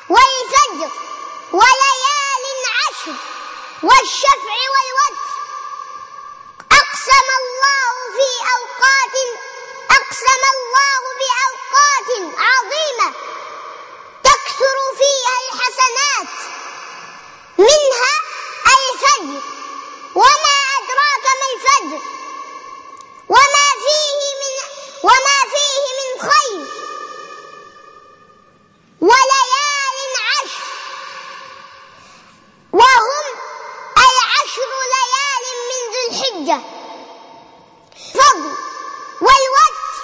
والفجر وليال عشر والشفع والوتر. أقسم الله بأوقات عظيمة تكثر فيها الحسنات، منها الفجر. وما أدراك ما الفجر وما فيه من خير. وليال عشر، وهم 10 ليال من ذي الحجة. فضل والوتر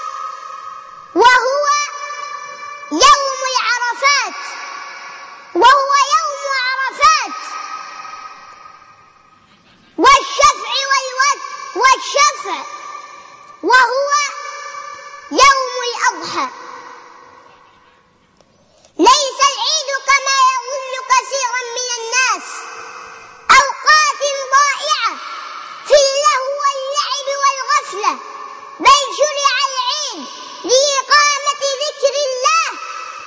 وهو يوم عرفات، والشفع وهو يوم الأضحى. ليس العيد كما يظن كثير من الناس أوقات ضائعة في اللهو واللعب والغفلة، بل شرع العيد لإقامة ذكر الله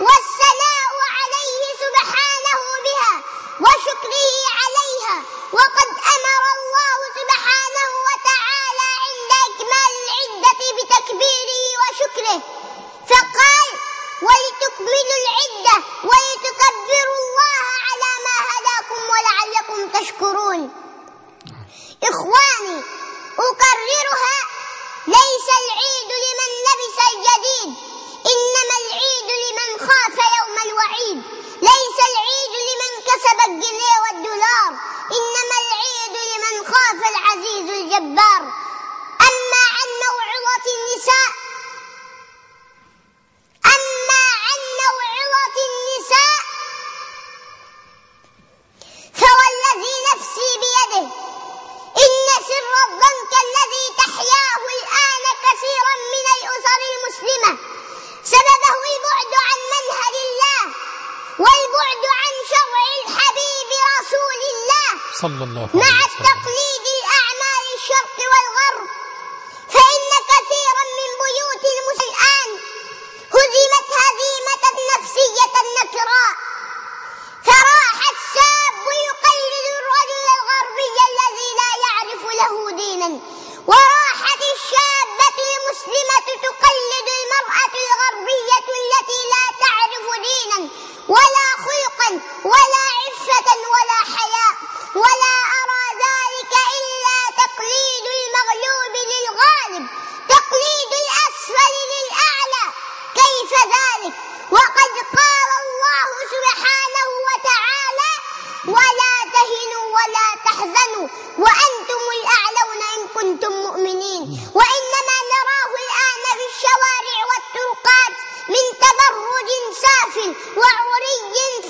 والثناء عليه سبحانه بها وشكره عليها. وقد أمر الله سبحانه وتعالى عند إكمال العدة بتكبيره وشكره، فقال: ولتكملوا العدة ولتكبروا الله على ما هداكم ولعلكم تشكرون. إخواني، أكررها: ليس العيد لمن لبس الجديد، إنما العيد لمن خاف يوم الوعيد. ليس العيد لمن كسب الجنيه والدولار، إنما العيد لمن خاف العزيز الجبار. أما عن موعظة النساء فوالذي نفسي بيده إن سر الضنك الذي تحياه الآن كثيرا من الأسر المسلمة سببه البعد عن منهج الله والبعد عن شرع الحبيب رسول الله مع التقليد الأعمال الشرق والغرب. فإن كثيرا من بيوت المسلمين الآن هزمت هزيمة نفسية نكراء، فراح الشاب يقلد الرجل الغربي الذي لا يعرف له دينا، وراحت الشابة المسلمة تقلد المرأة الغربية التي لا تعرف دينا ولا خلقا ولا عفة ولا حياء. ولا أرى ذلك إلا تقليد المغلوب للغالب، تقليد الأسفل للأعلى. كيف ذلك وقد قال الله سبحانه وتعالى: ولا تهنوا ولا تحزنوا وأنتم الأعلون إن كنتم مؤمنين. وإنما نراه الآن في الشوارع والطرقات من تبرج سافل وعري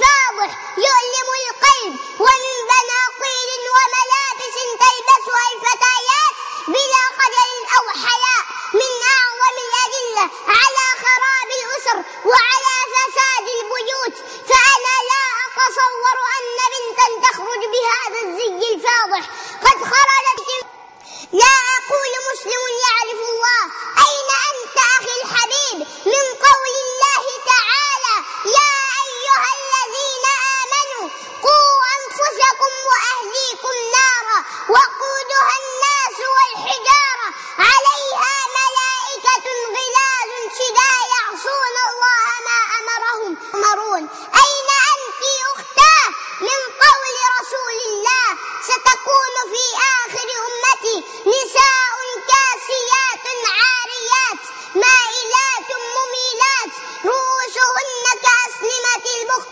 فاضح يؤلم القلب، ومن بناطيل وملابس تلبسها الفتيات بلا خجل أو حياء، من أعظم الأدلة على خراب الأسر وعلى فساد البيوت. فأنا لا أتصور أن بنتا تخرج بهذا الزي الفاضح قد خرجت. لا أقول مسلم يعرف الله، أين أنت أخي الحبيب من قول الله تعالى: يا أيها الذين آمنوا قوا أنفسكم وأهليكم نارا وقودها الناس والحجارة عليها ملائكة غلاظ شداد يعصون الله ما أمرهم يأمرون. أين أنت أختاه من قول رسول الله: ستكون في آخر أمتي نساء كاسيات عاريات مائلات مميلات رؤوسهن كأسنمة البخت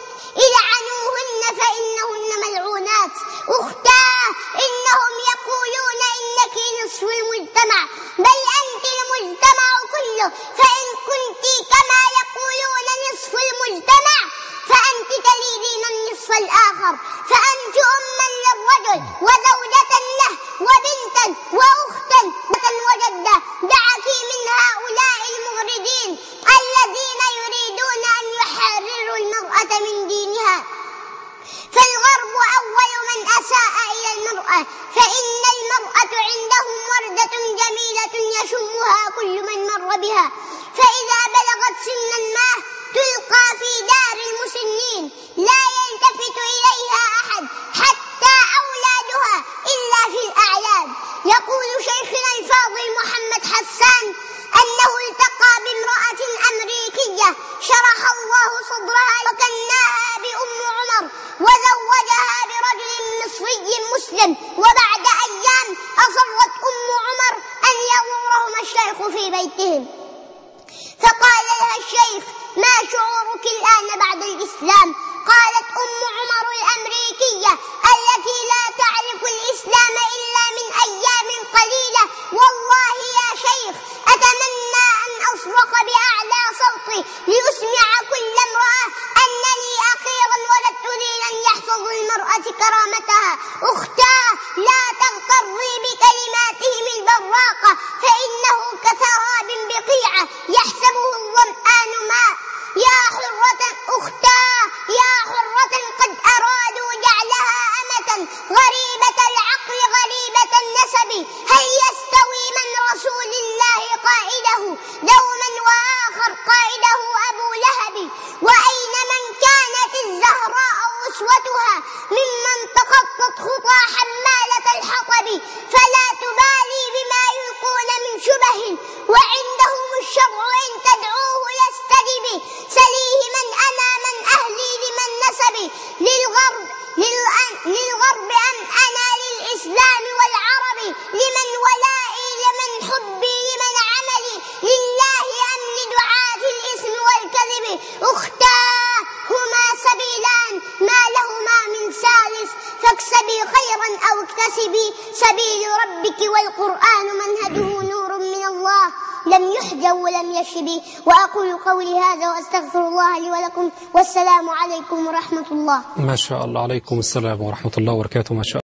العنوهن فإنهن ملعونات. أختاه، إنهم يقولون إنك نصف المجتمع، بل أنت المجتمع كله. فإن كنت كما يقولون نصف المجتمع فأنت تليدين النصف الآخر، فأنت أما للرجل وزوجة له وبنتا وأختا وجدة. دعك من هؤلاء المغردين الذين يريدون أن يحرروا المرأة من دينها. فالغرب أول من أساء إلى المرأة، فإن المرأة عندهم وردة جميلة يشمها كل من مر بها، فإذا بلغت سن ما تلقى في دار المسنين الدين لا يلتفت إليها أحد حتى أولادها إلا في الأعياد. يقول شيخنا الفاضل محمد حسان أنه التقى بامرأة أمريكية شرح الله صدرها وكناها بأم عمر وزوجها برجل مصري مسلم، وبعد أيام أصرت أم عمر أن يزورهما الشيخ في بيتهم، فقال لها الشيخ: ما شعورك الآن بعد الإسلام؟ قالت أم عمر الأمريكية التي لا تعرف الإسلام إلا من أيام قليلة: والله يا شيخ أتمنى أن أصرخ بأعلى صوتي لأسمع كل امرأة أنني أخيرا ولدت دينا يحفظ المرأة كرامتها. أختاه لا تغتري بكلماتهم البراقة، فإنه كسراب بقيعة يحسبه الظمآن ماء. يا حرة أختاه، يا حرة قد أرادوا جعلها أمة غريبة العقل غريبة النسب. هل يستوي من رسول الله قائده دوما وآخر قائده أبو لهب؟ وأين من كانت الزهراء أسوتها ممن تخطت خطى حمالة الحطب؟ فلا تبالي بما يلقون من شبه، وعندهم الشرع إن تدعوه يستجب. سليه من أنا من أهلي لمن نسبي، للغرب أم أنا للإسلام والعرب؟ لمن ولائي لمن حبي لمن عملي؟ لله أم لدعاة الإثم والكذب؟ أختاه هما سبيلان ما لهما من ثالث، فاكسبي خيرا أو اكتسبي سبيل ربك، والقرآن منهجه نور من الله لم يحجب ولم يشب. وأقول قولي هذا وأستغفر الله لي ولكم، والسلام عليكم ورحمة الله. ما شاء الله. عليكم السلام ورحمة الله وبركاته. ما شاء الله.